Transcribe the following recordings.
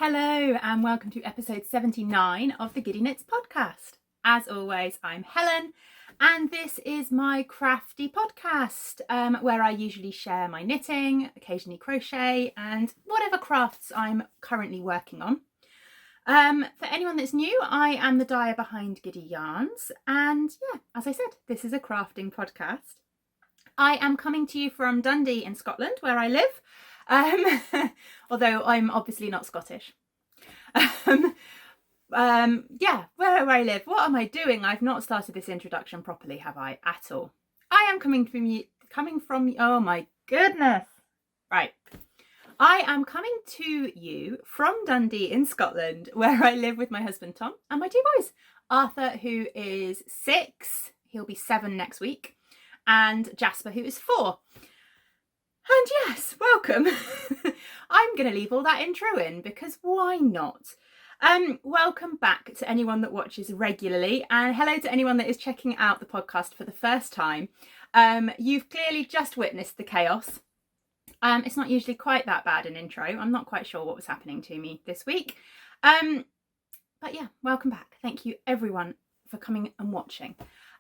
Hello and welcome to episode 79 of the Giddy Knits podcast. As always, I'm Helen and this is my crafty podcast where I usually share my knitting, occasionally crochet and whatever crafts I'm currently working on. For anyone that's new, I am the dyer behind Giddy Yarns and yeah, as I said, this is a crafting podcast. I am coming to you from Dundee in Scotland where I live. Although I'm obviously not Scottish. Yeah, where I live. What am I doing? I've not started this introduction properly, have I? At all. I am coming from, oh my goodness. Right. I am coming to you from Dundee in Scotland, where I live with my husband Tom and my two boys. Arthur, who is 6, he'll be 7 next week, and Jasper, who is 4. And yes, welcome. I'm going to leave all that intro in because why not? Welcome back to anyone that watches regularly and hello to anyone that is checking out the podcast for the first time. You've clearly just witnessed the chaos. It's not usually quite that bad an intro. I'm not quite sure what was happening to me this week. But yeah, welcome back. Thank you everyone for coming and watching.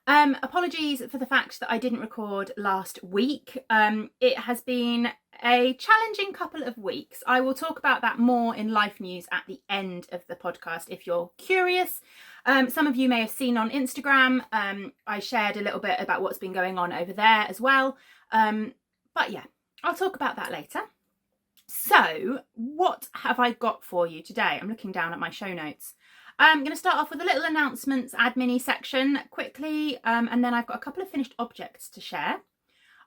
Apologies for the fact that I didn't record last week. It has been a challenging couple of weeks. I will talk about that more in life news at the end of the podcast if you're curious. Some of you may have seen on Instagram, I shared a little bit about what's been going on over there as well. But yeah, I'll talk about that later. So what have I got for you today? I'm looking down at my show notes. I'm going to start off with a little announcements admin section quickly, and then I've got a couple of finished objects to share.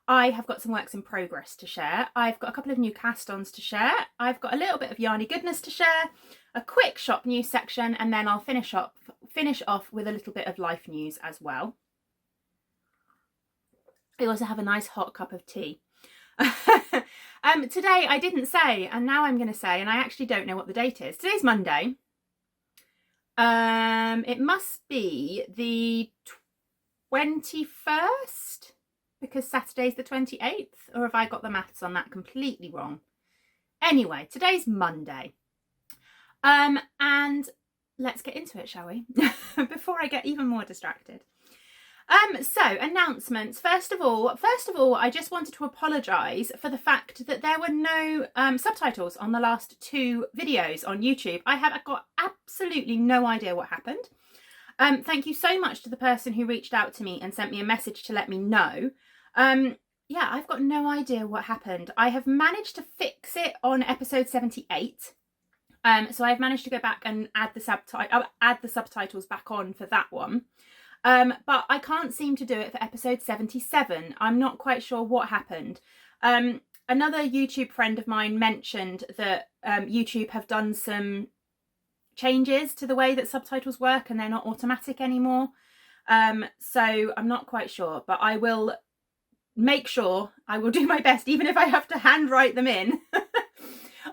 I have got some works in progress to share. I've got a couple of new cast-ons to share. I've got a little bit of yarny goodness to share, a quick shop news section, and then I'll finish off with a little bit of life news as well. I also have a nice hot cup of tea. Today I didn't say, and now I'm going to say, and I actually don't know what the date is. Today's Monday. It must be the 21st because Saturday's the 28th, or have I got the maths on that completely wrong? Anyway, today's Monday. And let's get into it, shall we? Before I get even more distracted. So announcements. First of all, I just wanted to apologise for the fact that there were no subtitles on the last 2 videos on YouTube. I have got absolutely no idea what happened. Thank you so much to the person who reached out to me and sent me a message to let me know. Yeah, I've got no idea what happened. I have managed to fix it on episode 78. So I've managed to go back and add the subtitles back on for that one. But I can't seem to do it for episode 77. I'm not quite sure what happened. Another YouTube friend of mine mentioned that YouTube have done some changes to the way that subtitles work and they're not automatic anymore. So I'm not quite sure, but I will make sure, I will do my best, even if I have to handwrite them in.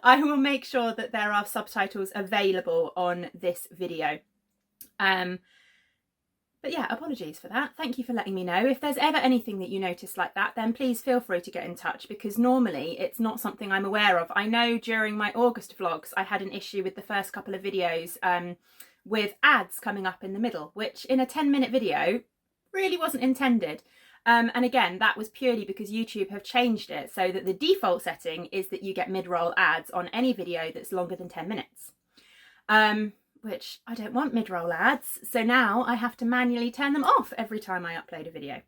I will make sure that there are subtitles available on this video. But yeah, apologies for that. Thank you for letting me know. If there's ever anything that you notice like that, then please feel free to get in touch because normally it's not something I'm aware of. I know during my August vlogs, I had an issue with the first couple of videos with ads coming up in the middle, which in a 10-minute video really wasn't intended. And again, that was purely because YouTube have changed it so that the default setting is that you get mid-roll ads on any video that's longer than 10 minutes. Which I don't want mid-roll ads, so now I have to manually turn them off every time I upload a video.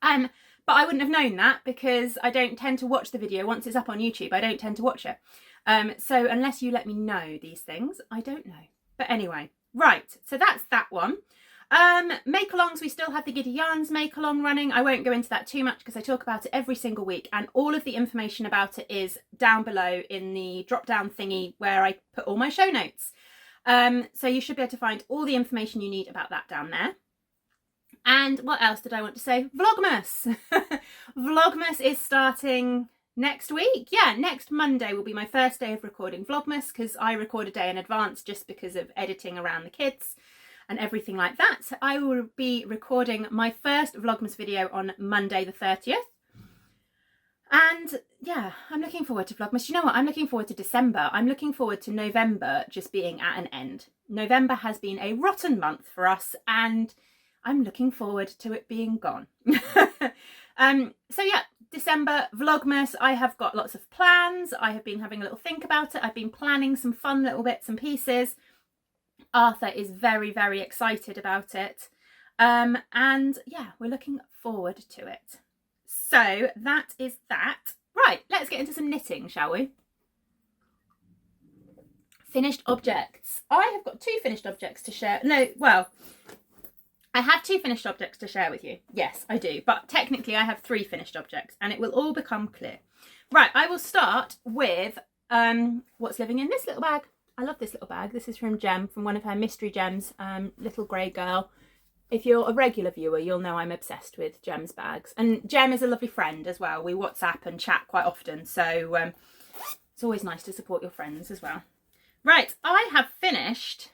But I wouldn't have known that because I don't tend to watch the video once it's up on YouTube. I don't tend to watch it. So unless you let me know these things, I don't know. But anyway, right, so that's that one. Make-alongs, we still have the Giddy Yarns make-along running. I won't go into that too much because I talk about it every single week and all of the information about it is down below in the drop-down thingy where I put all my show notes. So you should be able to find all the information you need about that down there. And what else did I want to say? Vlogmas. Vlogmas is starting next week. Yeah, next Monday will be my first day of recording Vlogmas because I record a day in advance just because of editing around the kids and everything like that. So I will be recording my first Vlogmas video on Monday the 30th. And yeah, I'm looking forward to Vlogmas. You know what? I'm looking forward to December. I'm looking forward to November just being at an end. November has been a rotten month for us, and I'm looking forward to it being gone. So yeah, December, Vlogmas. I have got lots of plans. I have been having a little think about it. I've been planning some fun little bits and pieces. Arthur is very, very excited about it. And yeah, we're looking forward to it. So that is that. Right, let's get into some knitting, shall we? Finished objects. I have got 2 finished objects to share. No, well, I have 2 finished objects to share with you. Yes, I do. But technically I have 3 finished objects, and it will all become clear. Right, I will start with what's living in this little bag. I love this little bag. This is from Jem, from one of her mystery gems, Little Grey Girl. If you're a regular viewer, you'll know I'm obsessed with Jem's bags. And Jem is a lovely friend as well. We WhatsApp and chat quite often, so it's always nice to support your friends as well. Right, I have finished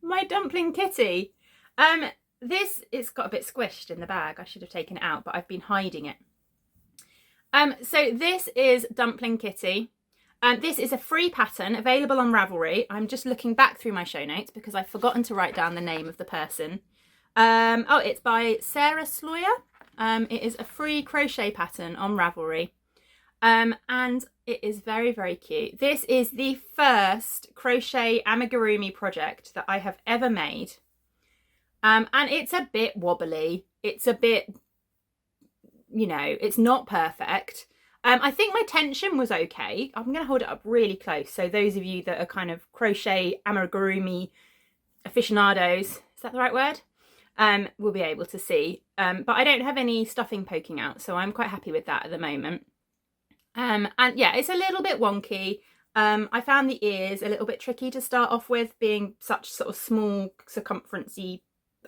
my dumpling kitty. It's got a bit squished in the bag. I should have taken it out, but I've been hiding it. So this is Dumpling Kitty. This is a free pattern available on Ravelry. I'm just looking back through my show notes because I've forgotten to write down the name of the person. Oh, it's by Sarah Sloyer. It is a free crochet pattern on Ravelry. And it is very, very cute. This is the first crochet amigurumi project that I have ever made. And it's a bit wobbly. It's a bit, you know, it's not perfect. I think my tension was okay. I'm going to hold it up really close, so those of you that are kind of crochet amigurumi aficionados, is that the right word? Will be able to see. But I don't have any stuffing poking out, so I'm quite happy with that at the moment. And yeah, it's a little bit wonky. I found the ears a little bit tricky to start off with, being such sort of small, circumference-y,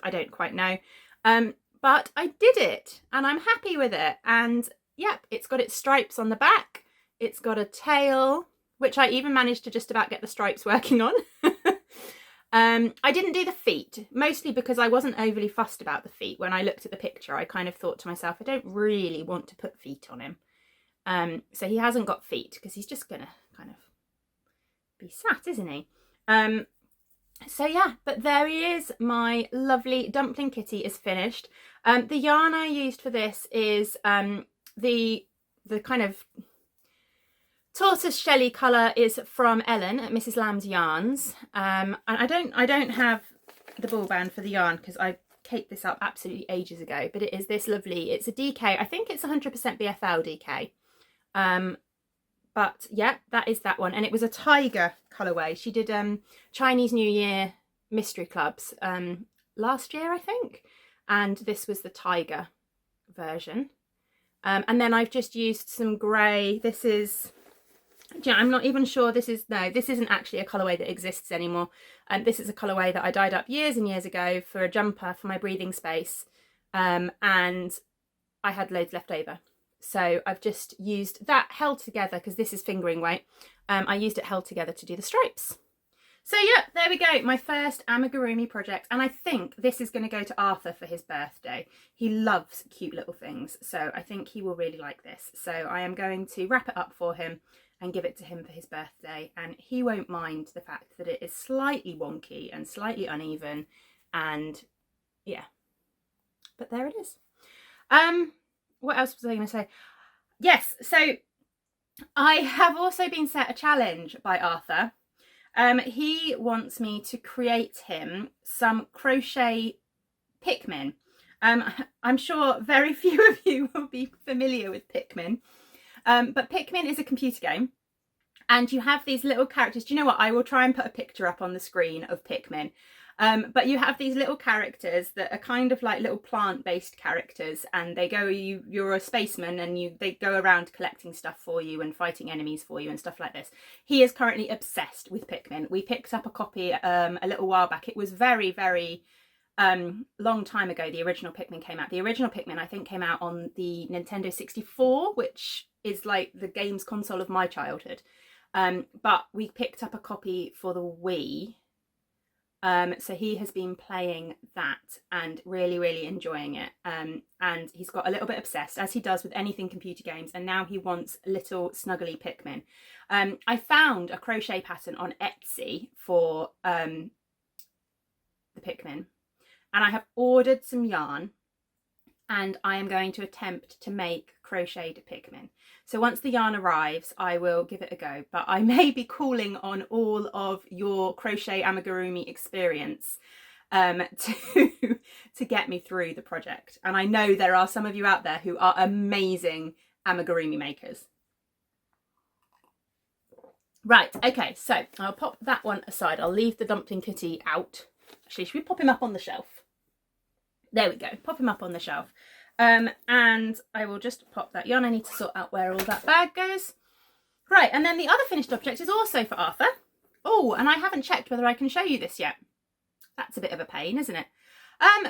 I don't quite know. But I did it, and I'm happy with it. And yep, it's got its stripes on the back. It's got a tail, which I even managed to just about get the stripes working on. I didn't do the feet, mostly because I wasn't overly fussed about the feet. When I looked at the picture, I kind of thought to myself, I don't really want to put feet on him. So he hasn't got feet because he's just gonna kind of be sat, isn't he? So yeah, but there he is. My lovely Dumpling Kitty is finished. The yarn I used for this is the kind of tortoise shelly colour is from Ellen at Mrs. Lamb's Yarns. And I don't have the ball band for the yarn because I caked this up absolutely ages ago, but it is this lovely, it's a DK, I think it's 100% BFL DK. But yeah, that is that one, and it was a tiger colourway. She did Chinese New Year mystery clubs last year, I think, and this was the tiger version. And then I've just used some grey. This is, yeah, I'm not even sure this is, no, this isn't actually a colourway that exists anymore. And this is a colourway that I dyed up years and years ago for a jumper for my breathing space. And I had loads left over. So I've just used that held together because this is fingering weight. I used it held together to do the stripes. So yeah, there we go, my first amigurumi project. And I think this is going to go to Arthur for his birthday. He loves cute little things, so I think he will really like this. So I am going to wrap it up for him and give it to him for his birthday. And he won't mind the fact that it is slightly wonky and slightly uneven. And yeah, but there it is. What else was I going to say? Yes, so I have also been set a challenge by Arthur. He wants me to create him some crochet Pikmin. I'm sure very few of you will be familiar with Pikmin, but Pikmin is a computer game, and you have these little characters. Do you know what? I will try and put a picture up on the screen of Pikmin. But you have these little characters that are kind of like little plant-based characters, and they go, you're a spaceman, and they go around collecting stuff for you and fighting enemies for you and stuff like this. He is currently obsessed with Pikmin. We picked up a copy a little while back. It was very, very long time ago the original Pikmin came out. The original Pikmin, I think, came out on the Nintendo 64, which is like the games console of my childhood. But we picked up a copy for the Wii So he has been playing that and really, really enjoying it. And he's got a little bit obsessed, as he does with anything computer games. And now he wants little snuggly Pikmin. I found a crochet pattern on Etsy for the Pikmin. And I have ordered some yarn. And I am going to attempt to make crocheted Pikmin. So once the yarn arrives, I will give it a go. But I may be calling on all of your crochet amigurumi experience to get me through the project. And I know there are some of you out there who are amazing amigurumi makers. Right, okay, so I'll pop that one aside. I'll leave the dumpling kitty out. Actually, should we pop him up on the shelf? There we go, pop him up on the shelf. And I will just pop that yarn. I need to sort out where all that bag goes. Right, and then the other finished object is also for Arthur. Oh, and I haven't checked whether I can show you this yet. That's a bit of a pain, isn't it?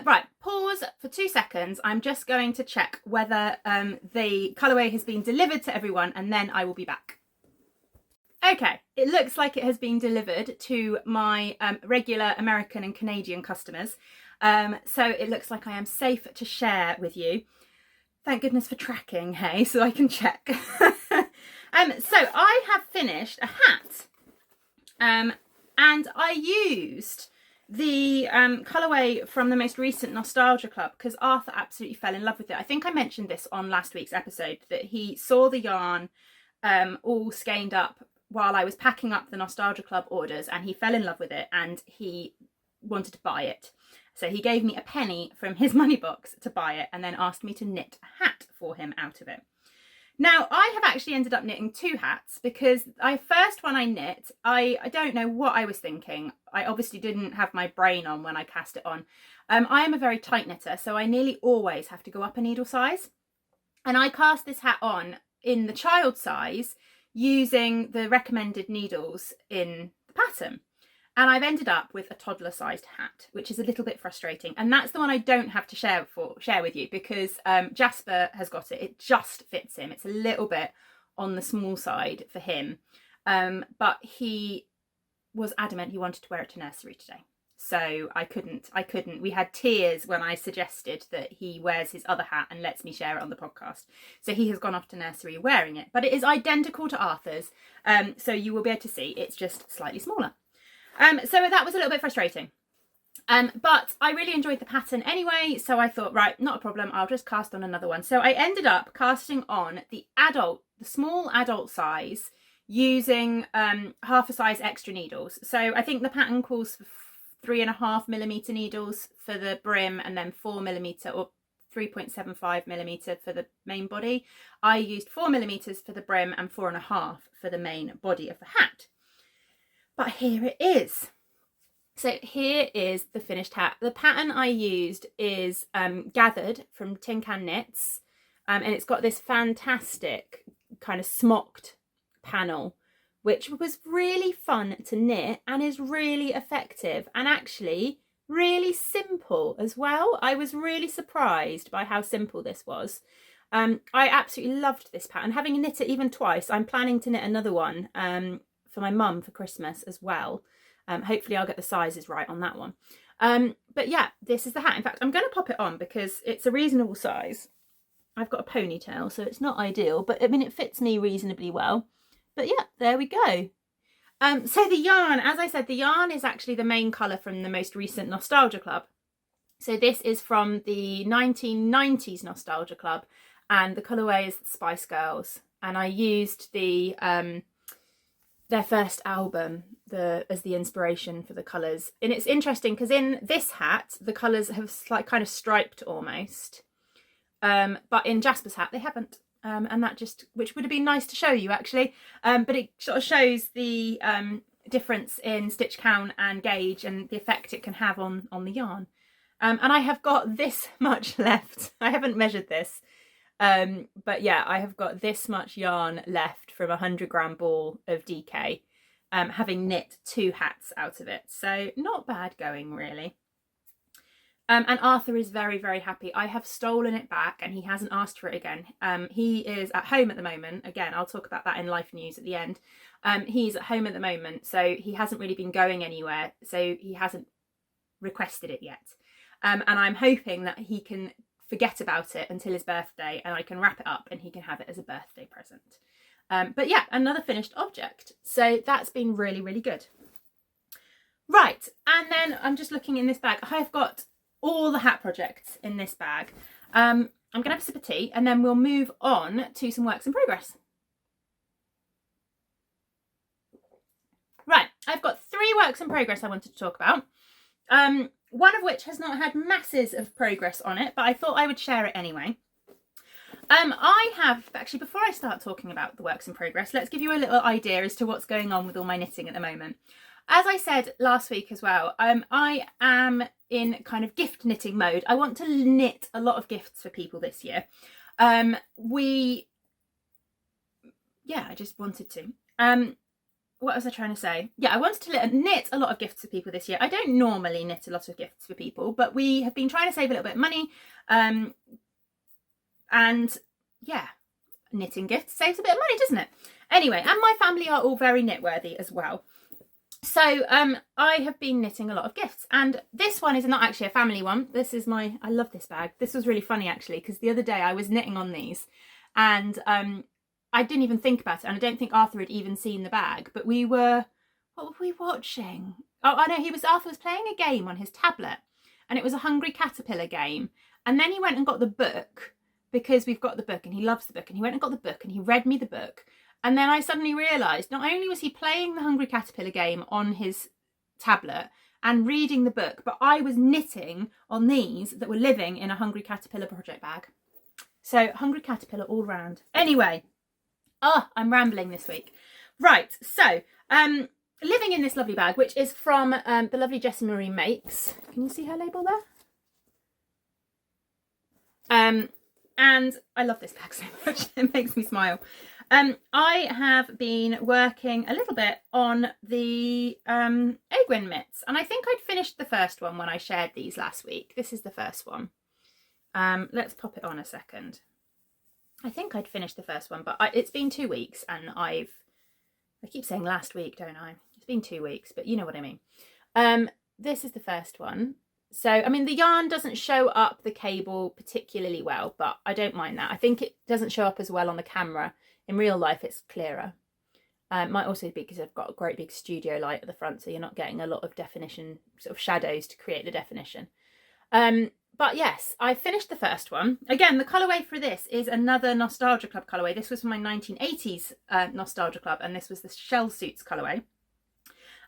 Right, pause for 2 seconds. I'm just going to check whether the colourway has been delivered to everyone, and then I will be back. Okay, it looks like it has been delivered to my regular American and Canadian customers. So it looks like I am safe to share with you. Thank goodness for tracking, hey, so I can check. So I have finished a hat, and I used the colourway from the most recent Nostalgia Club because Arthur absolutely fell in love with it. I think I mentioned this on last week's episode, that he saw the yarn all skeined up while I was packing up the Nostalgia Club orders, and he fell in love with it and he wanted to buy it. So he gave me a penny from his money box to buy it, and then asked me to knit a hat for him out of it. Now, I have actually ended up knitting 2 hats because first one I knit, I don't know what I was thinking. I obviously didn't have my brain on when I cast it on. I am a very tight knitter, so I nearly always have to go up a needle size. And I cast this hat on in the child size using the recommended needles in the pattern. And I've ended up with a toddler-sized hat, which is a little bit frustrating. And that's the one I don't have to share with you because Jasper has got it. It just fits him. It's a little bit on the small side for him. But he was adamant he wanted to wear it to nursery today. So I couldn't. We had tears when I suggested that he wears his other hat and lets me share it on the podcast. So he has gone off to nursery wearing it. But it is identical to Arthur's. So you will be able to see it's just slightly smaller. So that was a little bit frustrating, but I really enjoyed the pattern anyway, so I thought, right, not a problem, I'll just cast on another one. So I ended up casting on the small adult size using half a size extra needles. So I think the pattern calls for 3.5mm needles for the brim and then 4mm or 3.75mm for the main body. I used 4mm for the brim and 4.5 for the main body of the hat. But here it is. So here is the finished hat. The pattern I used is gathered from Tin Can Knits, and it's got this fantastic kind of smocked panel, which was really fun to knit and is really effective and actually really simple as well. I was really surprised by how simple this was. I absolutely loved this pattern. Having knit it even twice, I'm planning to knit another one for my mum for Christmas as well. Hopefully I'll get the sizes right on that one. But yeah, this is the hat. In fact, I'm going to pop it on because it's a reasonable size. I've got a ponytail, so it's not ideal, but I mean, it fits me reasonably well. But yeah, there we go. So the yarn, as I said, the yarn is actually the main colour from the most recent Nostalgia Club. So this is from the 1990s Nostalgia Club, and the colourway is the Spice Girls. And I used the their first album as the inspiration for the colours. And it's interesting because in this hat the colours have kind of striped almost, but in Jasper's hat they haven't, and that just, which would have been nice to show you actually, but it sort of shows the difference in stitch count and gauge and the effect it can have on the yarn. And I have got this much left. I haven't measured this. But yeah, I have got this much yarn left from a 100-gram ball of DK, having knit 2 hats out of it. So not bad going, really. And Arthur is very, very happy. I have stolen it back and he hasn't asked for it again. He is at home at the moment. Again, I'll talk about that in life news at the end. He's at home at the moment, so he hasn't really been going anywhere. So he hasn't requested it yet. And I'm hoping that he can forget about it until his birthday and I can wrap it up and he can have it as a birthday present. But yeah, another finished object. So that's been really, really good. Right, and then I'm just looking in this bag. I've got all the hat projects in this bag. I'm going to have a sip of tea and then we'll move on to some works in progress. Right, I've got 3 works in progress I wanted to talk about. One of which has not had masses of progress on it, but I thought I would share it anyway. I have, actually, before I start talking about the works in progress, let's give you a little idea as to what's going on with all my knitting at the moment. As I said last week as well, I am in kind of gift knitting mode. I want to knit a lot of gifts for people this year. I just wanted to. What was I trying to say? Yeah, I wanted to knit a lot of gifts for people this year. I don't normally knit a lot of gifts for people, but we have been trying to save a little bit of money. And yeah, knitting gifts saves a bit of money, doesn't it? Anyway, and my family are all very knit worthy as well. So I have been knitting a lot of gifts, and this one is not actually a family one. This is I love this bag. This was really funny actually, because the other day I was knitting on these and I didn't even think about it, and I don't think Arthur had even seen the bag, but what were we watching? Oh, I know, Arthur was playing a game on his tablet, and it was a Hungry Caterpillar game, and then he went and got the book, because we've got the book and he loves the book, and he went and got the book and he read me the book. And then I suddenly realised not only was he playing the Hungry Caterpillar game on his tablet and reading the book, but I was knitting on these that were living in a Hungry Caterpillar project bag. So Hungry Caterpillar all round. Anyway, I'm rambling this week. Right, so living in this lovely bag, which is from the lovely Jessie Marie Makes. Can you see her label there? And I love this bag so much. It makes me smile. I have been working a little bit on the Egwin mitts, and I think I'd finished the first one when I shared these last week. This is the first one. Let's pop it on a second. I think I'd finished the first one, but it's been 2 weeks, and I keep saying last week, don't I? It's been 2 weeks, but you know what I mean. This is the first one. So, I mean, the yarn doesn't show up the cable particularly well, but I don't mind that. I think it doesn't show up as well on the camera. In real life, it's clearer. It might also be because I've got a great big studio light at the front, so you're not getting a lot of definition, sort of shadows to create the definition. But yes, I finished the first one. Again, the colourway for this is another Nostalgia Club colourway. This was from my 1980s Nostalgia Club, and this was the Shell Suits colourway.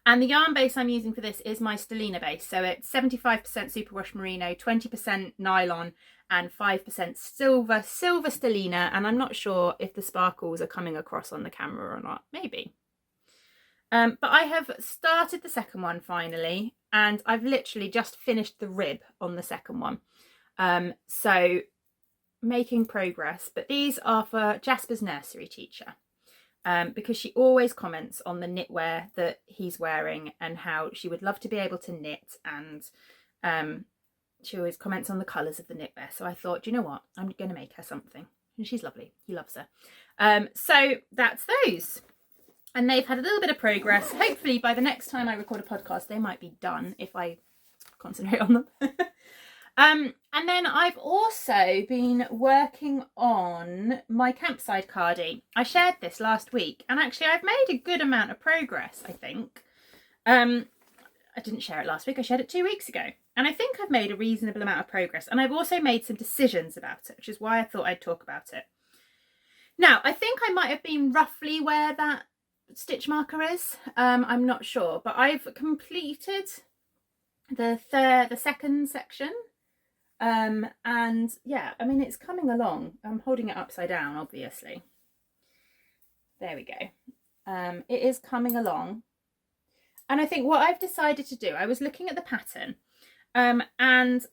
And the yarn base I'm using for this is my Stellina base. So it's 75% superwash merino, 20% nylon, and 5% silver Stellina. And I'm not sure if the sparkles are coming across on the camera or not. Maybe. But I have started the second one finally, and I've literally just finished the rib on the second one. So making progress. But these are for Jasper's nursery teacher. Because she always comments on the knitwear that he's wearing and how she would love to be able to knit, and she always comments on the colours of the knitwear. So I thought, do you know what, I'm going to make her something, and she's lovely, he loves her. So that's those, and they've had a little bit of progress. Hopefully by the next time I record a podcast they might be done if I concentrate on them. And then I've also been working on my campsite cardie. I shared this last week, and actually I've made a good amount of progress, I think. I didn't share it last week, I shared it 2 weeks ago. And I think I've made a reasonable amount of progress, and I've also made some decisions about it, which is why I thought I'd talk about it. Now, I think I might have been roughly where that stitch marker is. I'm not sure, but I've completed the second section. And yeah, I mean, it's coming along. I'm holding it upside down, obviously. There we go. It is coming along. And I think what I've decided to do, I was looking at the pattern, and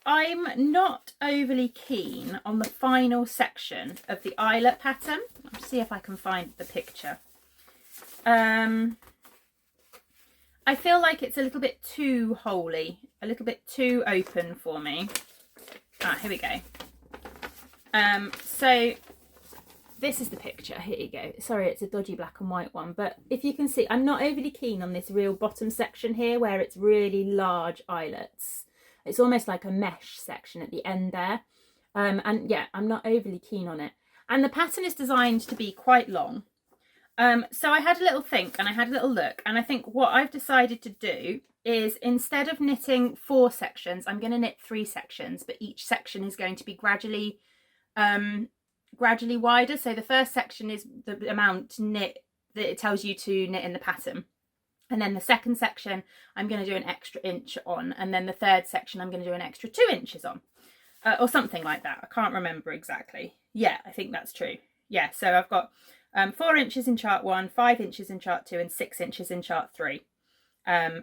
I'm not overly keen on the final section of the eyelet pattern. I'll see if I can find the picture. I feel like it's a little bit too holy, a little bit too open for me. Here we go. So this is the picture. Here you go. Sorry, it's a dodgy black and white one, but if you can see, I'm not overly keen on this real bottom section here where it's really large eyelets. It's almost like a mesh section at the end there. And yeah, I'm not overly keen on it. And the pattern is designed to be quite long. So I had a little think and I had a little look, and I think what I've decided to do is, instead of knitting 4 sections, I'm going to knit 3 sections, but each section is going to be gradually wider. So the first section is the amount to knit that it tells you to knit in the pattern, and then the second section I'm going to do an extra inch on, and then the third section I'm going to do an extra 2 inches on, or something like that. I can't remember exactly. Yeah, I think that's true. Yeah, so I've got 4 inches in chart 1, 5 inches in chart 2, and 6 inches in chart 3.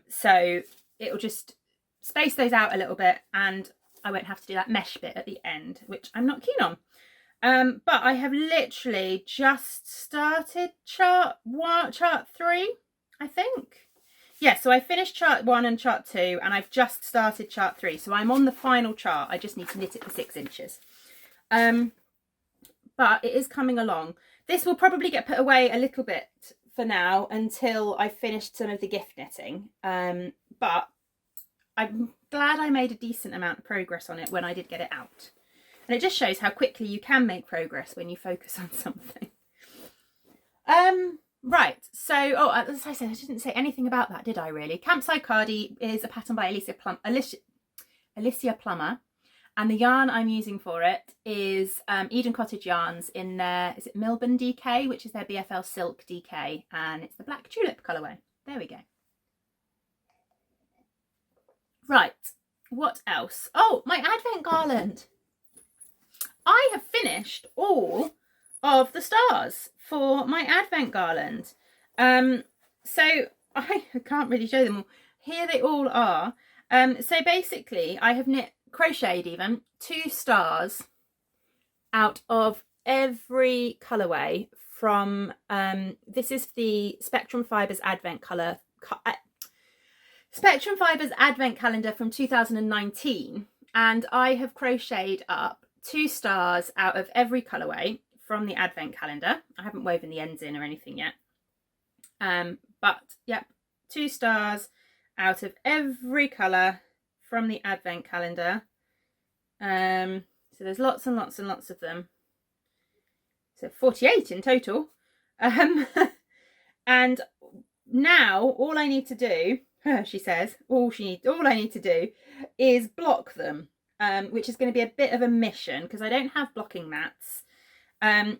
So it'll just space those out a little bit, and I won't have to do that mesh bit at the end, which I'm not keen on. But I have literally just started chart 3, I think. Yeah, so I finished chart 1 and chart 2, and I've just started chart 3. So I'm on the final chart. I just need to knit it for 6 inches. But it is coming along. This will probably get put away a little bit for now until I've finished some of the gift knitting. But I'm glad I made a decent amount of progress on it when I did get it out. And it just shows how quickly you can make progress when you focus on something. Right, so, as I said, I didn't say anything about that, did I really? Campsite Cardi is a pattern by Alicia Plummer. And the yarn I'm using for it is Eden Cottage Yarns in their, is it Milburn DK, which is their BFL Silk DK, and it's the Black Tulip colourway. There we go. Right, what else? Oh, my advent garland. I have finished all of the stars for my advent garland. So I can't really show them all. Here they all are. So basically I have crocheted even 2 stars out of every colourway from this is the Spectrum Fibres Advent Spectrum Fibres Advent Calendar from 2019, and I have crocheted up 2 stars out of every colourway from the Advent Calendar. I haven't woven the ends in or anything yet, but yep, 2 stars out of every colour from the Advent Calendar. So there's lots and lots and lots of them. So 48 in total. And now all I need to do, she says, all I need to do is block them, which is going to be a bit of a mission because I don't have blocking mats.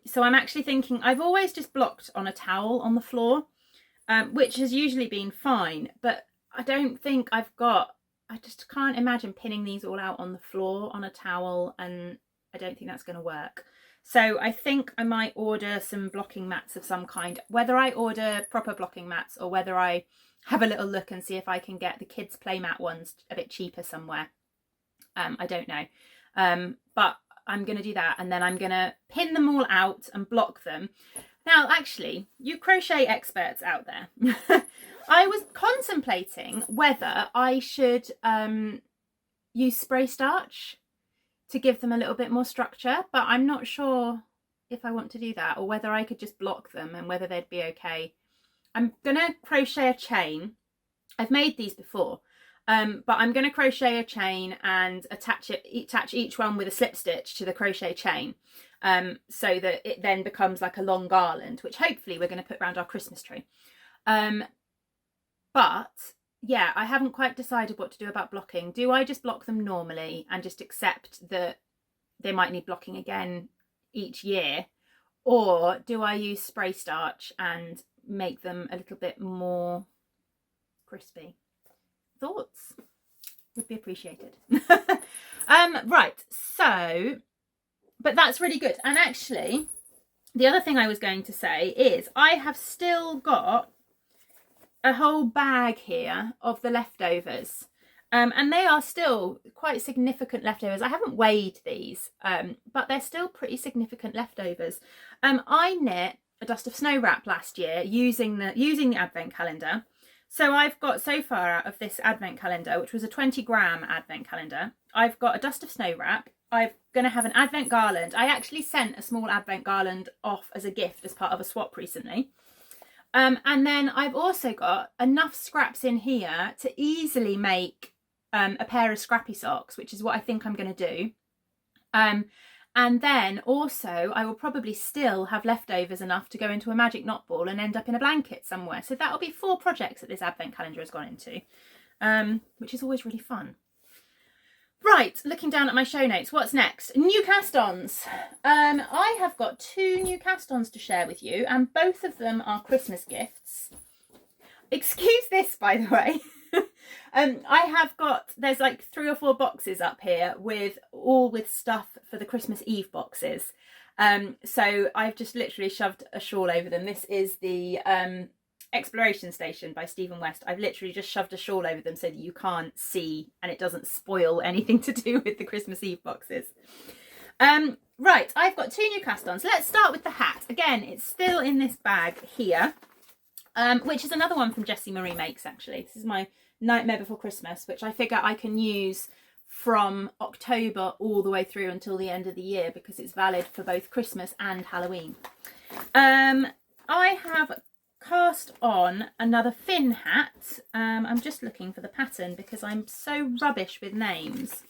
So I'm actually thinking, I've always just blocked on a towel on the floor, which has usually been fine, but I don't think I just can't imagine pinning these all out on the floor on a towel, and I don't think that's going to work. So I think I might order some blocking mats of some kind, whether I order proper blocking mats or whether I have a little look and see if I can get the kids' playmat ones a bit cheaper somewhere. I don't know. But I'm going to do that, and then I'm going to pin them all out and block them. Now, actually, you crochet experts out there, I was contemplating whether I should use spray starch to give them a little bit more structure, but I'm not sure if I want to do that or whether I could just block them and whether they'd be okay. I'm going to crochet a chain. I've made these before, but I'm going to crochet a chain and attach each one with a slip stitch to the crochet chain, so that it then becomes like a long garland, which hopefully we're going to put around our Christmas tree. But yeah, I haven't quite decided what to do about blocking. Do I just block them normally and just accept that they might need blocking again each year, or do I use spray starch and make them a little bit more crispy? Thoughts would be appreciated. Right, so, but that's really good. And actually, the other thing I was going to say is I have still got a whole bag here of the leftovers, and they are still quite significant leftovers. I haven't weighed these, but they're still pretty significant leftovers. I knit a dust of snow wrap last year using the advent calendar. So I've got, so far out of this advent calendar, which was a 20 gram advent calendar, I've got a dust of snow wrap, I'm going to have an advent garland. I actually sent a small advent garland off as a gift as part of a swap recently. And then I've also got enough scraps in here to easily make a pair of scrappy socks, which is what I think I'm going to do. And then also I will probably still have leftovers enough to go into a magic knot ball and end up in a blanket somewhere. So that'll be 4 projects that this advent calendar has gone into, which is always really fun. Right, looking down at my show notes, what's next? New cast-ons. I have got 2 new cast-ons to share with you, and both of them are Christmas gifts. Excuse this, by the way. I have got, there's like 3 or 4 boxes up here with stuff for the Christmas Eve boxes. So I've just literally shoved a shawl over them. This is the Exploration Station by Stephen West. I've literally just shoved a shawl over them so that you can't see and it doesn't spoil anything to do with the Christmas Eve boxes. Right, I've got 2 new cast-ons. Let's start with the hat. Again, it's still in this bag here, which is another one from Jessie Marie Makes, actually. This is my Nightmare Before Christmas, which I figure I can use from October all the way through until the end of the year because it's valid for both Christmas and Halloween. I have cast on another Finn hat. I'm just looking for the pattern because I'm so rubbish with names.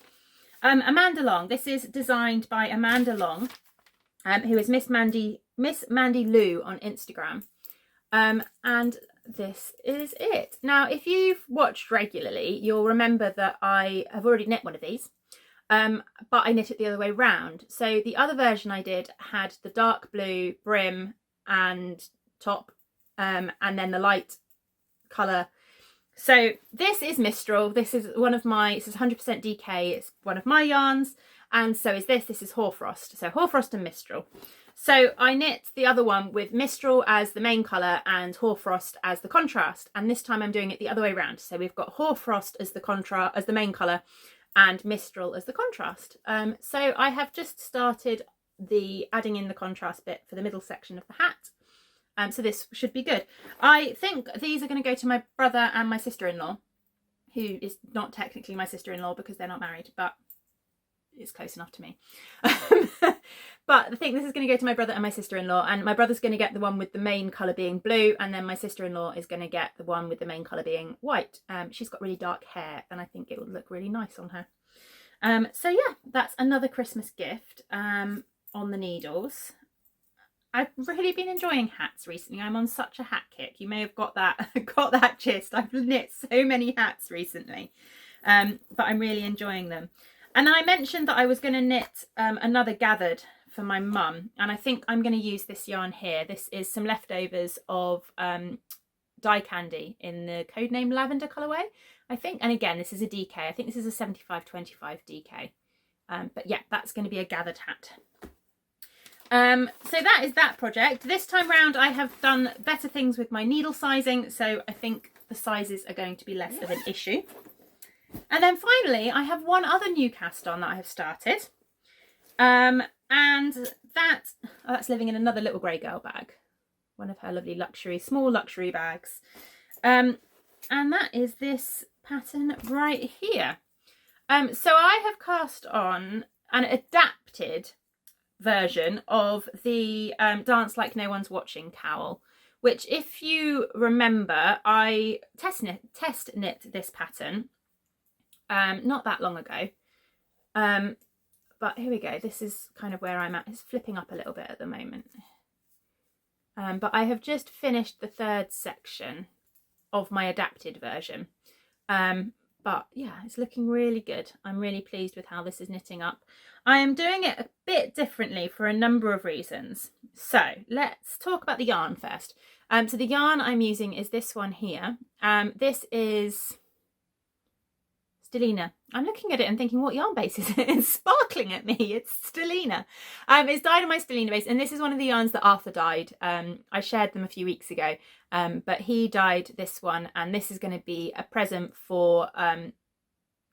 Amanda Long. This is designed by Amanda Long, who is Miss Mandy Lou on Instagram. And this is it. Now, if you've watched regularly, you'll remember that I have already knit one of these, but I knit it the other way round. So the other version I did had the dark blue brim and top, and then the light colour. So this is Mistral. This is one of my, this is 100% DK. It's one of my yarns. And so is this. This is Hoarfrost. So Hoarfrost and Mistral. So I knit the other one with Mistral as the main colour and Hoarfrost as the contrast. And this time I'm doing it the other way around. So we've got Hoarfrost as the main colour and Mistral as the contrast. So I have just started adding in the contrast bit for the middle section of the hat. So this should be good. I think these are going to go to my brother and my sister-in-law, who is not technically my sister-in-law because they're not married, but it's close enough to me. But I think this is going to go to my brother and my sister-in-law, and my brother's going to get the one with the main colour being blue, and then my sister-in-law is going to get the one with the main colour being white. She's got really dark hair and I think it would look really nice on her. So yeah, that's another Christmas gift on the needles. I've really been enjoying hats recently. I'm on such a hat kick. You may have got that gist. I've knit so many hats recently, but I'm really enjoying them. And I mentioned that I was going to knit another gathered for my mum, and I think I'm going to use this yarn here. This is some leftovers of die candy in the codename Lavender colourway, I think. And again, this is a DK. I think this is a 75-25 DK. But yeah, that's going to be a gathered hat. So that is that project. This time round I have done better things with my needle sizing, so I think the sizes are going to be less of an issue. And then finally I have one other new cast on that I have started, and that's living in another little grey girl bag, one of her lovely small luxury bags, and that is this pattern right here. So I have cast on an adapted version of the Dance Like No One's Watching cowl, which, if you remember, I test knit this pattern not that long ago, but here we go. This is kind of where I'm at. It's flipping up a little bit at the moment, but I have just finished the 3rd section of my adapted version. But yeah, it's looking really good. I'm really pleased with how this is knitting up. I am doing it a bit differently for a number of reasons. So let's talk about the yarn first. So the yarn I'm using is this one here. This is Stellina. I'm looking at it and thinking, what yarn base is it? It's sparkling at me. It's Stellina. It's dyed on my Stellina base, and this is one of the yarns that Arthur dyed. I shared them a few weeks ago, but he dyed this one, and this is going to be a present for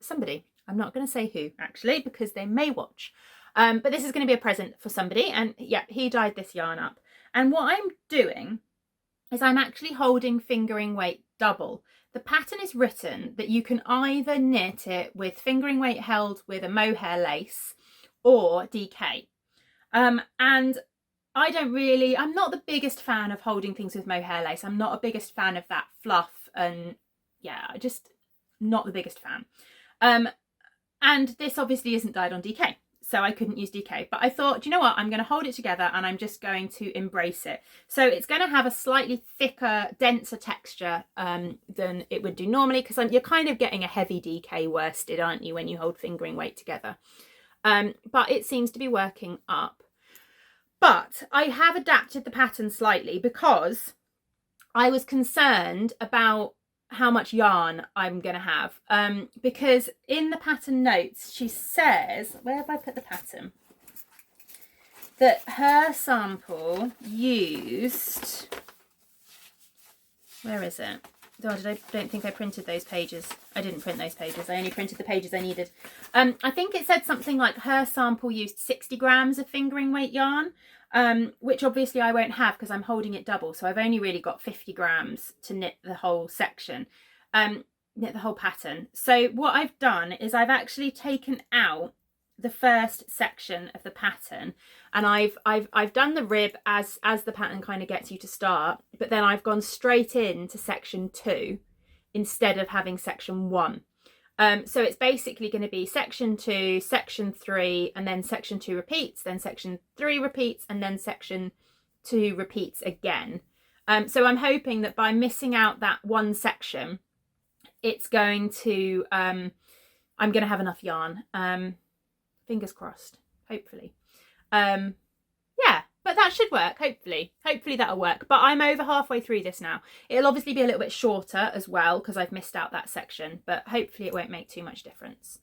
somebody. I'm not going to say who, actually, because they may watch. But this is going to be a present for somebody, and yeah, he dyed this yarn up. And what I'm doing is I'm actually holding fingering weight double. The pattern is written that you can either knit it with fingering weight held with a mohair lace, or DK. And I'm not the biggest fan of holding things with mohair lace. I'm not a biggest fan of that fluff, and yeah, just not the biggest fan. And this obviously isn't dyed on DK, so I couldn't use DK, but I thought, you know what, I'm going to hold it together and I'm just going to embrace it. So it's going to have a slightly thicker, denser texture than it would do normally, because you're kind of getting a heavy DK worsted, aren't you, when you hold fingering weight together. But it seems to be working up. But I have adapted the pattern slightly because I was concerned about how much yarn I'm going to have. Because in the pattern notes, she says, where have I put the pattern? That her sample used, where is it? Oh, I don't think I printed those pages. I didn't print those pages. I only printed the pages I needed. I think it said something like her sample used 60 grams of fingering weight yarn, which obviously I won't have because I'm holding it double. So I've only really got 50 grams to knit the whole section, knit the whole pattern. So what I've done is I've actually taken out the first section of the pattern, and I've done the rib as the pattern kind of gets you to start, but then I've gone straight into section 2 instead of having section 1. So it's basically going to be section 2, section 3, and then section 2 repeats, then section 3 repeats, and then section 2 repeats again. So I'm hoping that by missing out that one section, it's going to I'm going to have enough yarn. Fingers crossed, hopefully. Yeah, but that should work, hopefully. Hopefully that'll work. But I'm over halfway through this now. It'll obviously be a little bit shorter as well because I've missed out that section, but hopefully it won't make too much difference.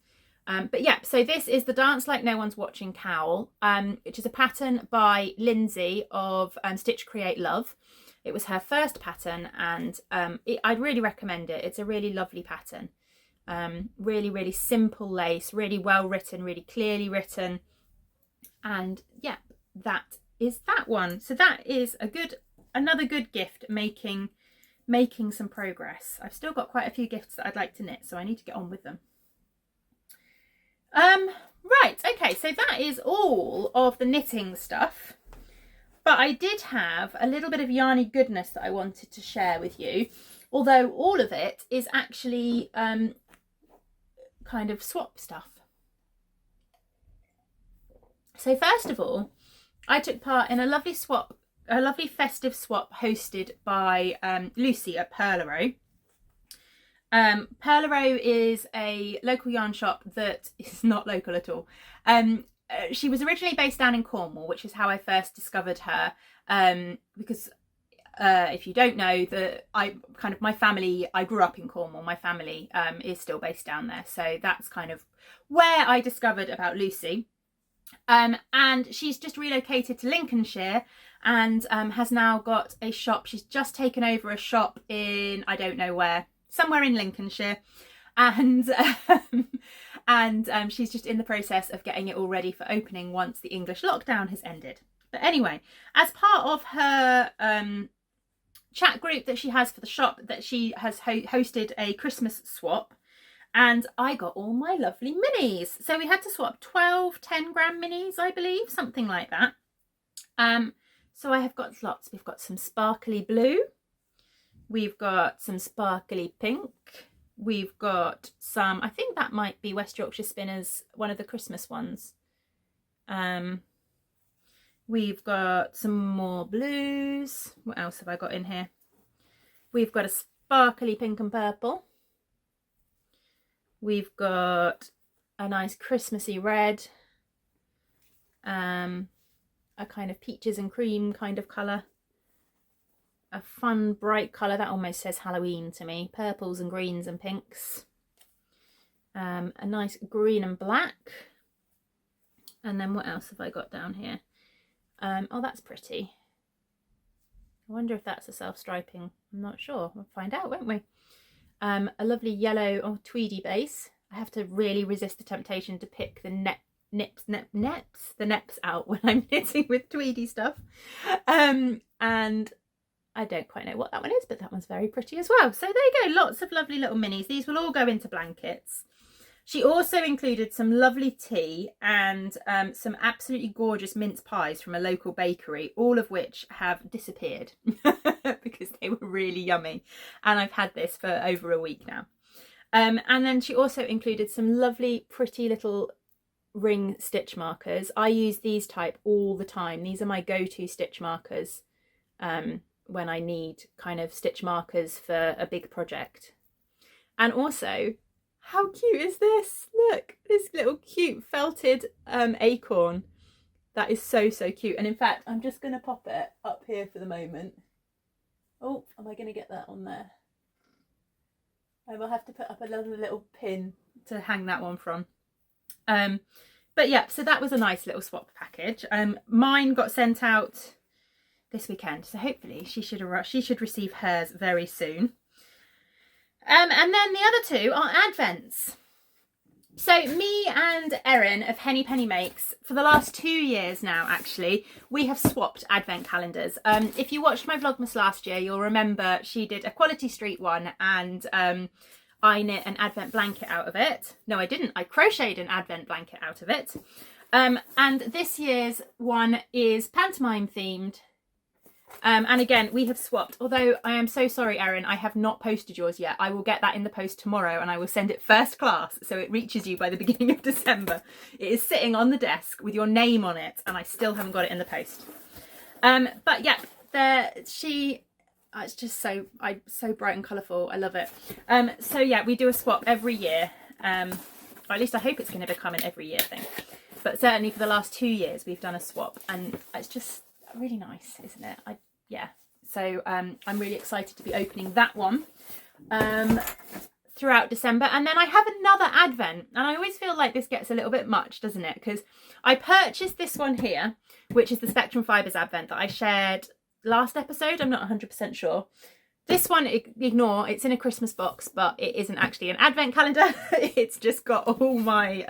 But yeah, so this is the Dance Like No One's Watching cowl, which is a pattern by Lindsay of Stitch Create Love. It was her first pattern, and I'd really recommend it. It's a really lovely pattern. Really, really simple lace, really well written, really clearly written. And yeah, that is that one. So that is another good gift, making some progress. I've still got quite a few gifts that I'd like to knit, so I need to get on with them. Right, okay, so that is all of the knitting stuff. But I did have a little bit of yarny goodness that I wanted to share with you, although all of it is actually kind of swap stuff. So first of all, I took part in a lovely festive swap hosted by Lucy at Perlerow. Perlerow is a local yarn shop that is not local at all. She was originally based down in Cornwall, which is how I first discovered her, because if you don't know, my family, I grew up in Cornwall. My family is still based down there, so that's kind of where I discovered about Lucy. And she's just relocated to Lincolnshire and has now got a shop. She's just taken over a shop in, I don't know where, somewhere in Lincolnshire, and she's just in the process of getting it all ready for opening once the English lockdown has ended. But anyway, as part of her chat group that she has for the shop, that she has hosted a Christmas swap, and I got all my lovely minis. So we had to swap 12 10-gram minis, I believe, something like that. So I have got lots. We've got some sparkly blue, we've got some sparkly pink, we've got some, I think that might be West Yorkshire Spinners, one of the Christmas ones. We've got some more blues. What else have I got in here? We've got a sparkly pink and purple. We've got a nice Christmassy red. A kind of peaches and cream kind of colour. A fun bright colour that almost says Halloween to me. Purples and greens and pinks. A nice green and black. And then what else have I got down here? Oh, that's pretty. I wonder if that's a self-striping. I'm not sure. We'll find out, won't we? A lovely yellow or tweedy base. I have to really resist the temptation to pick the neps out when I'm knitting with tweedy stuff. And I don't quite know what that one is, but that one's very pretty as well. So there you go, lots of lovely little minis. These will all go into blankets. She also included some lovely tea and some absolutely gorgeous mince pies from a local bakery, all of which have disappeared because they were really yummy. And I've had this for over a week now. And then she also included some lovely, pretty little ring stitch markers. I use these type all the time. These are my go-to stitch markers when I need kind of stitch markers for a big project. And also, how cute is this? Look, this little cute felted acorn. That is so, so cute. And in fact, I'm just going to pop it up here for the moment. Oh, am I going to get that on there? I will have to put up another little pin to hang that one from. But yeah, so that was a nice little swap package. Mine got sent out this weekend, so hopefully she should receive hers very soon. And then the other two are advents. So me and Erin of Henny Penny Makes, for the last 2 years now actually, we have swapped advent calendars. If you watched my Vlogmas last year, you'll remember she did a Quality Street one, and I knit an advent blanket out of it. No, I didn't. I crocheted an advent blanket out of it. And this year's one is pantomime themed. And again, we have swapped, although I am so sorry, Erin, I have not posted yours yet. I will get that in the post tomorrow and I will send it first class so it reaches you by the beginning of December. It is sitting on the desk with your name on it and I still haven't got it in the post. But yeah, it's just so bright and colourful. I love it. So yeah, we do a swap every year. Or at least I hope it's going to become an every year thing. But certainly for the last 2 years, we've done a swap and it's just really nice, isn't it? Yeah, so I'm really excited to be opening that one throughout December. And then I have another advent, and I always feel like this gets a little bit much, doesn't it? Because I purchased this one here, which is the Spectrum Fibres advent that I shared last episode. I'm not 100% sure. This one, ignore, it's in a Christmas box, but it isn't actually an advent calendar. It's just got all my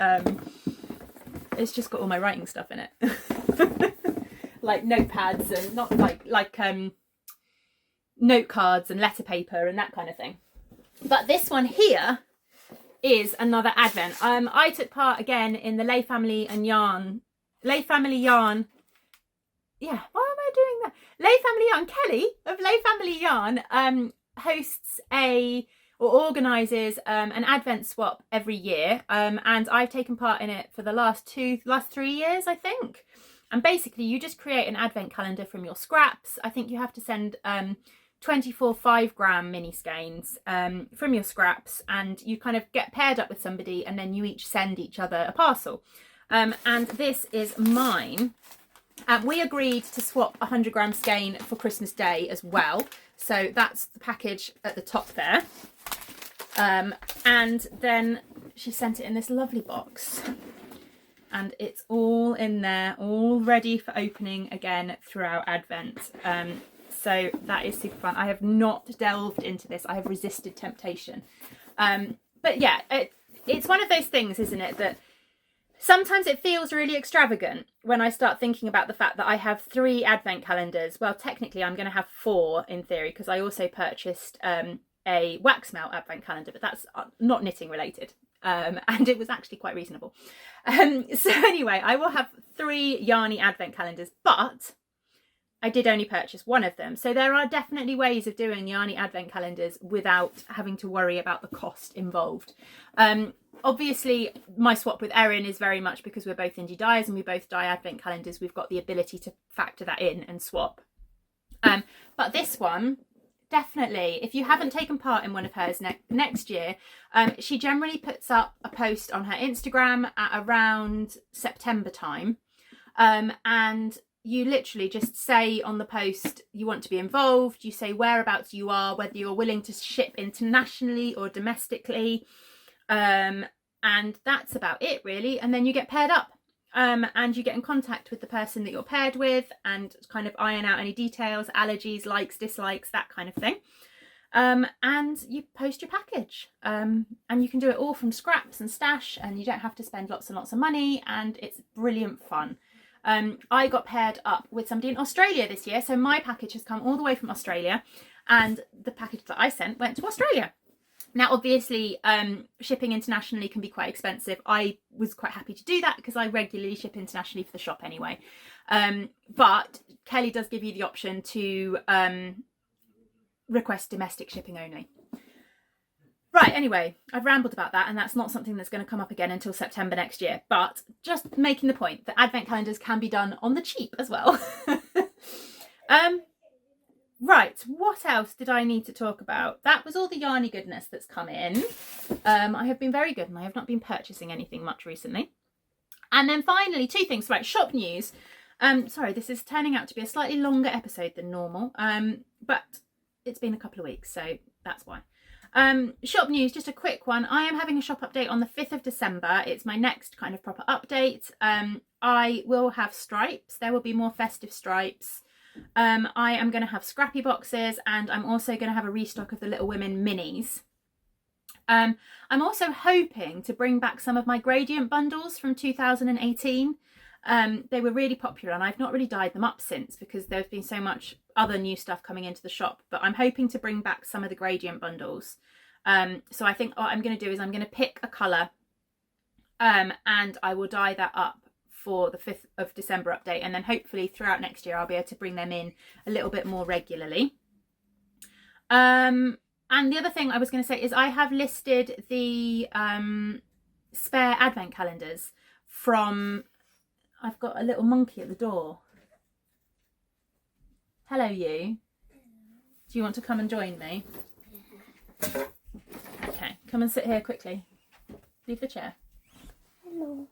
writing stuff in it. Like notepads and not like note cards and letter paper and that kind of thing. But this one here is another advent. I took part again in the Lay Family Yarn. Yeah, why am I doing that? Lay Family Yarn. Kelly of Lay Family Yarn hosts or organises an advent swap every year, and I've taken part in it for the last 3 years, I think. And basically you just create an advent calendar from your scraps. I think you have to send 24 5-gram mini skeins from your scraps, and you kind of get paired up with somebody and then you each send each other a parcel. And this is mine. We agreed to swap 100-gram skein for Christmas Day as well. So that's the package at the top there. And then she sent it in this lovely box. And it's all in there, all ready for opening again throughout Advent. So that is super fun. I have not delved into this. I have resisted temptation. But yeah, it's one of those things, isn't it, that sometimes it feels really extravagant when I start thinking about the fact that I have 3 Advent calendars. Well, technically I'm going to have 4 in theory, because I also purchased a wax melt Advent calendar, but that's not knitting related. And it was actually quite reasonable. So anyway, I will have 3 yarny advent calendars, but I did only purchase one of them. So there are definitely ways of doing yarny advent calendars without having to worry about the cost involved. Obviously, my swap with Erin is very much because we're both indie dyers and we both dye advent calendars. We've got the ability to factor that in and swap. But this one, definitely, if you haven't taken part in one of hers next year, she generally puts up a post on her Instagram at around September time, and you literally just say on the post you want to be involved, you say whereabouts you are, whether you're willing to ship internationally or domestically, and that's about it really. And then you get paired up. And you get in contact with the person that you're paired with and kind of iron out any details, allergies, likes, dislikes, that kind of thing. And you post your package. And you can do it all from scraps and stash, and you don't have to spend lots and lots of money, and it's brilliant fun. I got paired up with somebody in Australia this year, so my package has come all the way from Australia, and the package that I sent went to Australia. Now, obviously, shipping internationally can be quite expensive. I was quite happy to do that because I regularly ship internationally for the shop anyway. But Kelly does give you the option to request domestic shipping only. Right, anyway, I've rambled about that, and that's not something that's going to come up again until September next year. But just making the point that advent calendars can be done on the cheap as well. Right, what else did I need to talk about? That was all the yarny goodness that's come in. I have been very good, and I have not been purchasing anything much recently. And then finally, two things. Right, shop news. Sorry, this is turning out to be a slightly longer episode than normal, but it's been a couple of weeks, so that's why. Shop news, just a quick one. I am having a shop update on the 5th of December. It's my next kind of proper update. I will have stripes. There will be more festive stripes. I am going to have scrappy boxes, and I'm also going to have a restock of the Little Women minis. I'm also hoping to bring back some of my gradient bundles from 2018. They were really popular, and I've not really dyed them up since because there's been so much other new stuff coming into the shop, but I'm hoping to bring back some of the gradient bundles. So I think what I'm going to do is I'm going to pick a colour and I will dye that up for the 5th of December update, and then hopefully throughout next year I'll be able to bring them in a little bit more regularly. And the other thing I was going to say is I have listed the spare advent calendars from... I've got a little monkey at the door. Hello, you. Do you want to come and join me? Okay, come and sit here quickly. Leave the chair. Hello.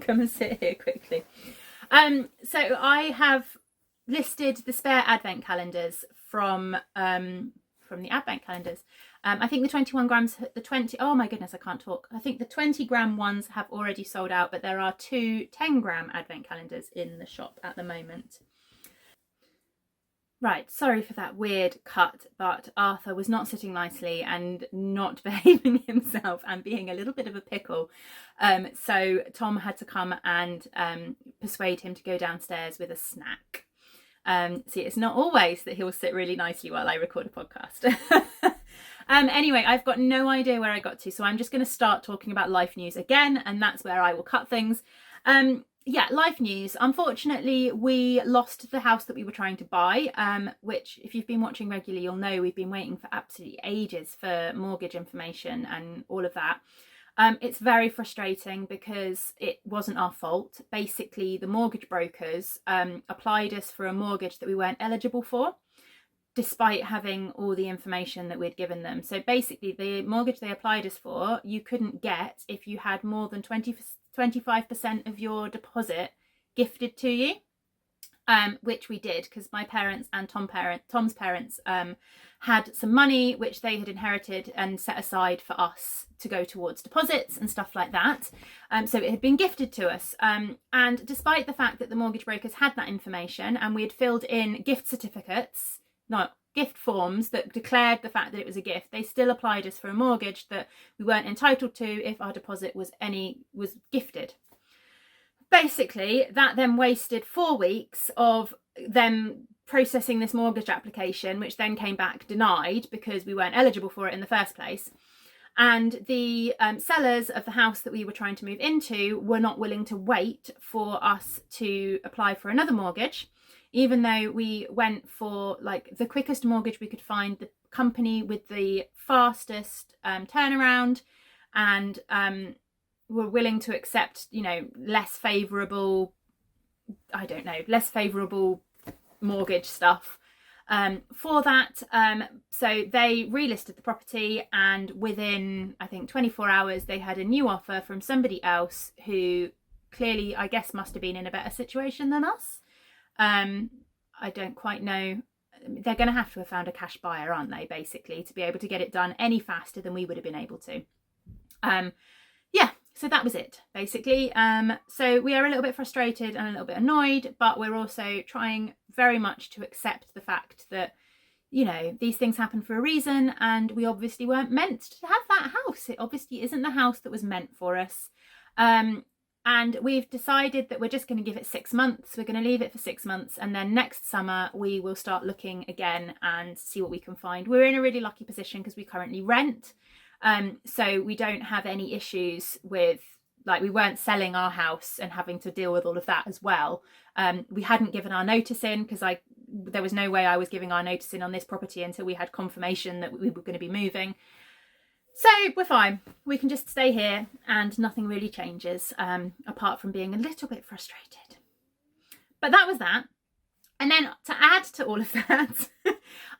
Come and sit here quickly. So I have listed the spare advent calendars from the advent calendars. I think the 21 grams, the 20, oh my goodness, I can't talk. I think the 20 gram ones have already sold out, but there are 2 10 gram advent calendars in the shop at the moment. Right, sorry for that weird cut, but Arthur was not sitting nicely and not behaving himself and being a little bit of a pickle. So Tom had to come and persuade him to go downstairs with a snack. See, it's not always that he'll sit really nicely while I record a podcast. Anyway, I've got no idea where I got to, so I'm just going to start talking about life news again, and that's where I will cut things. Yeah, life news. Unfortunately, we lost the house that we were trying to buy, which if you've been watching regularly, you'll know we've been waiting for absolutely ages for mortgage information and all of that. It's very frustrating because it wasn't our fault. Basically, the mortgage brokers applied us for a mortgage that we weren't eligible for, despite having all the information that we'd given them. So basically, the mortgage they applied us for, you couldn't get if you had more than 25% of your deposit gifted to you, which we did because my parents and Tom's parents had some money which they had inherited and set aside for us to go towards deposits and stuff like that. So it had been gifted to us, and despite the fact that the mortgage brokers had that information and we had filled in gift certificates, not gift forms that declared the fact that it was a gift, they still applied us for a mortgage that we weren't entitled to if our deposit was gifted. Basically, that then wasted 4 weeks of them processing this mortgage application, which then came back denied because we weren't eligible for it in the first place. And the sellers of the house that we were trying to move into were not willing to wait for us to apply for another mortgage, even though we went for like the quickest mortgage we could find, the company with the fastest turnaround, and were willing to accept, you know, less favourable mortgage stuff for that. So they relisted the property, and within, I think, 24 hours, they had a new offer from somebody else who clearly, I guess, must have been in a better situation than us. I don't quite know. They're going to have found a cash buyer, aren't they, basically, to be able to get it done any faster than we would have been able to. Yeah, so that was it, basically. So we are a little bit frustrated and a little bit annoyed, but we're also trying very much to accept the fact that, you know, these things happen for a reason, and we obviously weren't meant to have that house. It obviously isn't the house that was meant for us. And we've decided that we're just going to give it 6 months. We're going to leave it for 6 months, and then next summer we will start looking again and see what we can find. We're in a really lucky position because we currently rent, So we don't have any issues with, like, we weren't selling our house and having to deal with all of that as well. We hadn't given our notice in because there was no way I was giving our notice in on this property until we had confirmation that we were going to be moving. So we're fine. We can just stay here and nothing really changes, apart from being a little bit frustrated. But that was that. And then to add to all of that,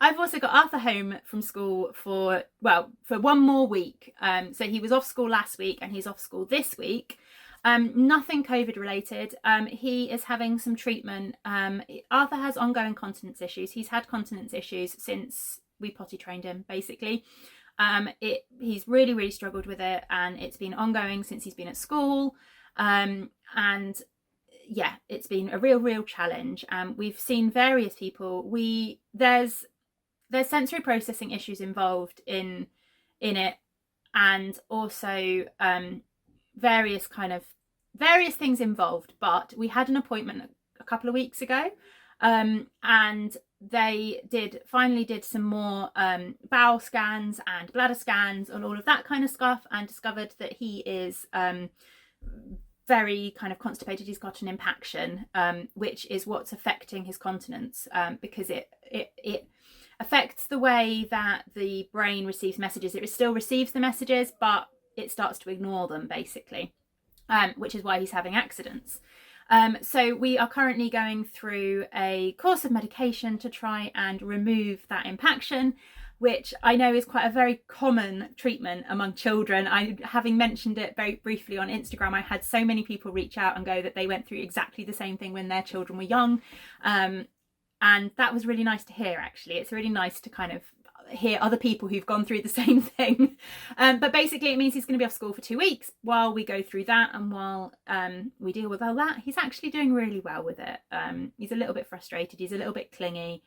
I've also got Arthur home from school for one more week. So he was off school last week and he's off school this week. Nothing COVID related. He is having some treatment. Arthur has ongoing continence issues. He's had continence issues since we potty trained him, basically. He's really struggled with it, and it's been ongoing since he's been at school. And yeah, it's been a real challenge. We've seen various people. There's sensory processing issues involved in it, and also various things involved. But we had an appointment a couple of weeks ago, and they finally did some more bowel scans and bladder scans and all of that kind of stuff, and discovered that he is very kind of constipated. He's got an impaction, which is what's affecting his continence, because it affects the way that the brain receives messages. It still receives the messages, but it starts to ignore them, basically, which is why he's having accidents. So we are currently going through a course of medication to try and remove that impaction, which I know is quite a very common treatment among children. Having mentioned it very briefly on Instagram, I had so many people reach out and go that they went through exactly the same thing when their children were young. And that was really nice to hear, actually. It's really nice to kind of hear other people who've gone through the same thing. But basically it means he's going to be off school for 2 weeks while we go through that, and while we deal with all that. He's actually doing really well with it. He's a little bit frustrated, he's a little bit clingy.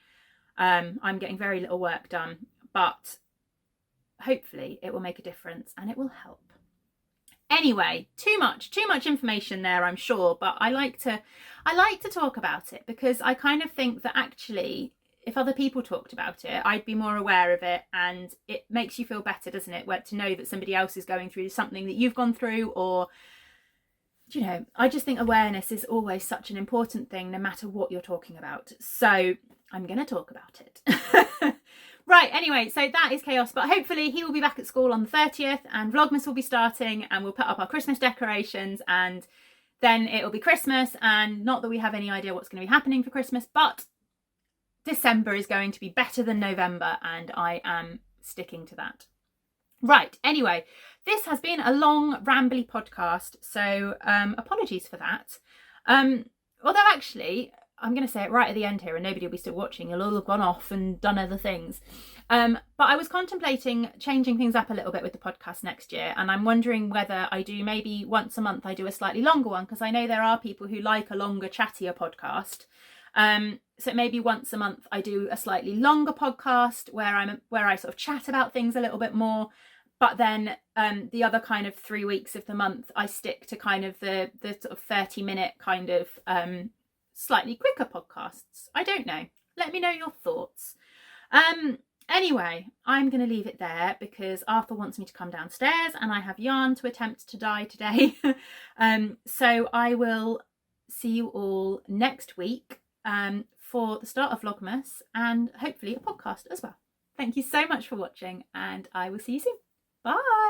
I'm getting very little work done, but hopefully it will make a difference and it will help. Anyway, too much information there, I'm sure, but I like to talk about it because I kind of think that actually if other people talked about it, I'd be more aware of it, and it makes you feel better, doesn't it, to know that somebody else is going through something that you've gone through. Or, you know, I just think awareness is always such an important thing, no matter what you're talking about. So I'm going to talk about it. Right, anyway, so that is chaos, but hopefully he will be back at school on the 30th and Vlogmas will be starting, and we'll put up our Christmas decorations, and then it'll be Christmas. And not that we have any idea what's going to be happening for Christmas, but December is going to be better than November, and I am sticking to that. Right, anyway, this has been a long rambly podcast, so apologies for that. Although actually, I'm going to say it right at the end here and nobody will be still watching. You'll all have gone off and done other things. But I was contemplating changing things up a little bit with the podcast next year, and I'm wondering whether I do maybe once a month I do a slightly longer one, because I know there are people who like a longer, chattier podcast. So maybe once a month I do a slightly longer podcast where I sort of chat about things a little bit more, but then the other kind of 3 weeks of the month I stick to kind of the sort of 30-minute kind of slightly quicker podcasts. I don't know. Let me know your thoughts. Anyway, I'm going to leave it there because Arthur wants me to come downstairs and I have yarn to attempt to dye today. So I will see you all next week for the start of Vlogmas and hopefully a podcast as well. Thank you so much for watching, and I will see you soon. Bye.